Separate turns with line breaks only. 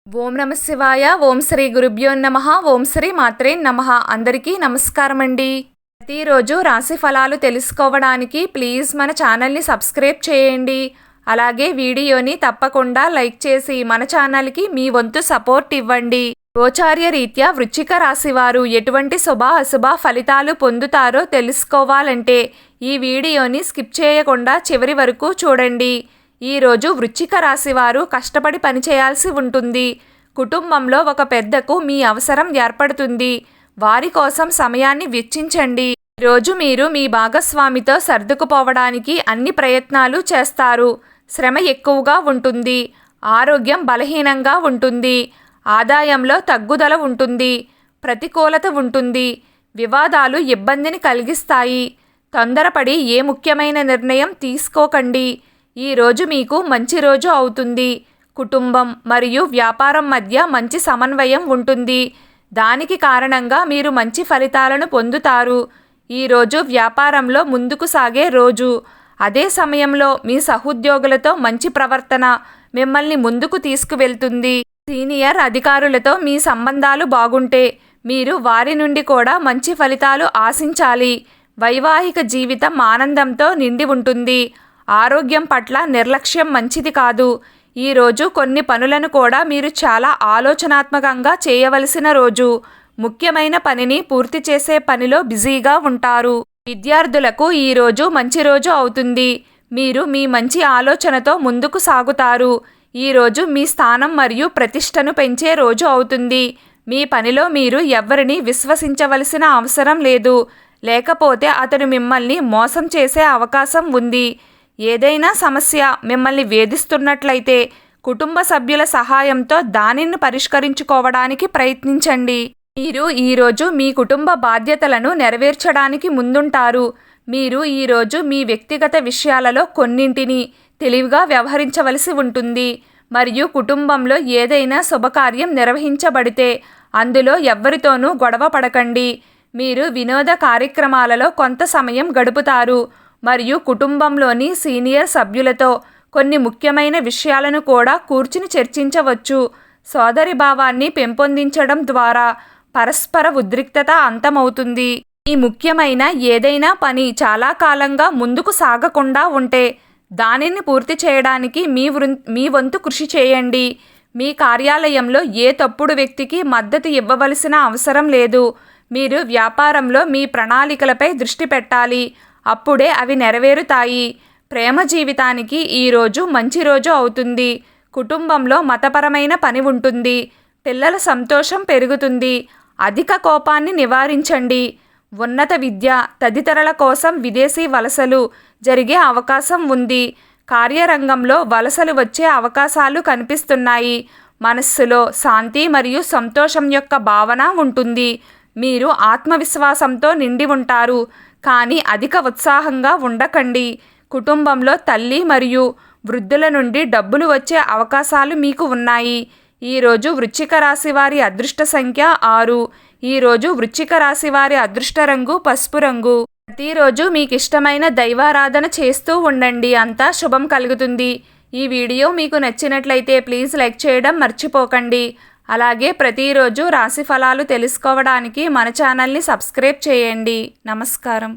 ఓం నమ శివాయ. ఓం శ్రీ గురుభ్యో నమః. ఓం శ్రీ మాత్రే నమః. అందరికీ నమస్కారం అండి. ప్రతిరోజు రాశి ఫలాలు తెలుసుకోవడానికి ప్లీజ్ మన ఛానల్ని సబ్స్క్రైబ్ చేయండి. అలాగే వీడియోని తప్పకుండా లైక్ చేసి మన ఛానల్కి మీ వంతు సపోర్ట్ ఇవ్వండి. గోచార్య రీత్యా వృశ్చిక రాశి వారు ఎటువంటి శుభ అశుభ ఫలితాలు పొందుతారో తెలుసుకోవాలంటే ఈ వీడియోని స్కిప్ చేయకుండా చివరి వరకు చూడండి. ఈరోజు వృశ్చిక రాశి వారు కష్టపడి పనిచేయాల్సి ఉంటుంది. కుటుంబంలో ఒక పెద్దకు మీ అవసరం ఏర్పడుతుంది. వారి కోసం సమయాన్ని వెచ్చించండి. ఈరోజు మీరు మీ భాగస్వామితో సర్దుకుపోవడానికి అన్ని ప్రయత్నాలు చేస్తారు. శ్రమ ఎక్కువగా ఉంటుంది. ఆరోగ్యం బలహీనంగా ఉంటుంది. ఆదాయంలో తగ్గుదల ఉంటుంది. ప్రతికూలత ఉంటుంది. వివాదాలు ఇబ్బందిని కలిగిస్తాయి. తొందరపడి ఏ ముఖ్యమైన నిర్ణయం తీసుకోకండి. ఈరోజు మీకు మంచి రోజు అవుతుంది. కుటుంబం మరియు వ్యాపారం మధ్య మంచి సమన్వయం ఉంటుంది. దానికి కారణంగా మీరు మంచి ఫలితాలను పొందుతారు. ఈరోజు వ్యాపారంలో ముందుకు సాగే రోజు. అదే సమయంలో మీ సహోద్యోగులతో మంచి ప్రవర్తన మిమ్మల్ని ముందుకు తీసుకువెళ్తుంది. సీనియర్ అధికారులతో మీ సంబంధాలు బాగుంటే మీరు వారి నుండి కూడా మంచి ఫలితాలు ఆశించాలి. వైవాహిక జీవితం ఆనందంతో నిండి ఉంటుంది. ఆరోగ్యం పట్ల నిర్లక్ష్యం మంచిది కాదు. ఈరోజు కొన్ని పనులను కూడా మీరు చాలా ఆలోచనాత్మకంగా చేయవలసిన రోజు. ముఖ్యమైన పనిని పూర్తి చేసే పనిలో బిజీగా ఉంటారు. విద్యార్థులకు ఈరోజు మంచి రోజు అవుతుంది. మీరు మీ మంచి ఆలోచనతో ముందుకు సాగుతారు. ఈరోజు మీ స్థానం మరియు ప్రతిష్టను పెంచే రోజు అవుతుంది. మీ పనిలో మీరు ఎవరిని విశ్వసించవలసిన అవసరం లేదు. లేకపోతే అతడు మిమ్మల్ని మోసం చేసే అవకాశం ఉంది. ఏదైనా సమస్య మిమ్మల్ని వేధిస్తున్నట్లయితే కుటుంబ సభ్యుల సహాయంతో దానిని పరిష్కరించుకోవడానికి ప్రయత్నించండి. మీరు ఈరోజు మీ కుటుంబ బాధ్యతలను నెరవేర్చడానికి ముందుంటారు. మీరు ఈరోజు మీ వ్యక్తిగత విషయాలలో కొన్నింటిని తెలివిగా వ్యవహరించవలసి ఉంటుంది. మరియు కుటుంబంలో ఏదైనా శుభకార్యం నిర్వహించబడితే అందులో ఎవ్వరితోనూ గొడవ పడకండి. మీరు వినోద కార్యక్రమాలలో కొంత సమయం గడుపుతారు. మరియు కుటుంబంలోని సీనియర్ సభ్యులతో కొన్ని ముఖ్యమైన విషయాలను కూడా కూర్చుని చర్చించవచ్చు. సోదరి భావాన్ని పెంపొందించడం ద్వారా పరస్పర ఉద్రిక్తత అంతమవుతుంది. ఈ ముఖ్యమైన ఏదైనా పని చాలా కాలంగా ముందుకు సాగకుండా ఉంటే దానిని పూర్తి చేయడానికి మీ వంతు కృషి చేయండి. మీ కార్యాలయంలో ఏ తప్పుడు వ్యక్తికి మద్దతు ఇవ్వవలసిన అవసరం లేదు. మీరు వ్యాపారంలో మీ ప్రణాళికలపై దృష్టి పెట్టాలి. అప్పుడే అవి నెరవేరుతాయి. ప్రేమ జీవితానికి ఈరోజు మంచి రోజు అవుతుంది. కుటుంబంలో మతపరమైన పని ఉంటుంది. పిల్లల సంతోషం పెరుగుతుంది. అధిక కోపాన్ని నివారించండి. ఉన్నత విద్య తదితరుల కోసం విదేశీ వలసలు జరిగే అవకాశం ఉంది. కార్యరంగంలో వలసలు వచ్చే అవకాశాలు కనిపిస్తున్నాయి. మనస్సులో శాంతి మరియు సంతోషం యొక్క భావన ఉంటుంది. మీరు ఆత్మవిశ్వాసంతో నిండి ఉంటారు. కానీ అధిక ఉత్సాహంగా ఉండకండి. కుటుంబంలో తల్లి మరియు వృద్ధుల నుండి డబ్బులు వచ్చే అవకాశాలు మీకు ఉన్నాయి. ఈరోజు వృశ్చిక రాశి వారి అదృష్ట సంఖ్య 6. ఈరోజు వృశ్చిక రాశి వారి అదృష్ట రంగు పసుపు రంగు. ప్రతిరోజు మీకు ఇష్టమైన దైవారాధన చేస్తూ ఉండండి. అంతా శుభం కలుగుతుంది. ఈ వీడియో మీకు నచ్చినట్లయితే ప్లీజ్ లైక్ చేయడం మర్చిపోకండి. అలాగే ప్రతిరోజు రాశి ఫలాలు తెలుసుకోవడానికి మన ఛానల్ని సబ్స్క్రైబ్ చేయండి. నమస్కారం.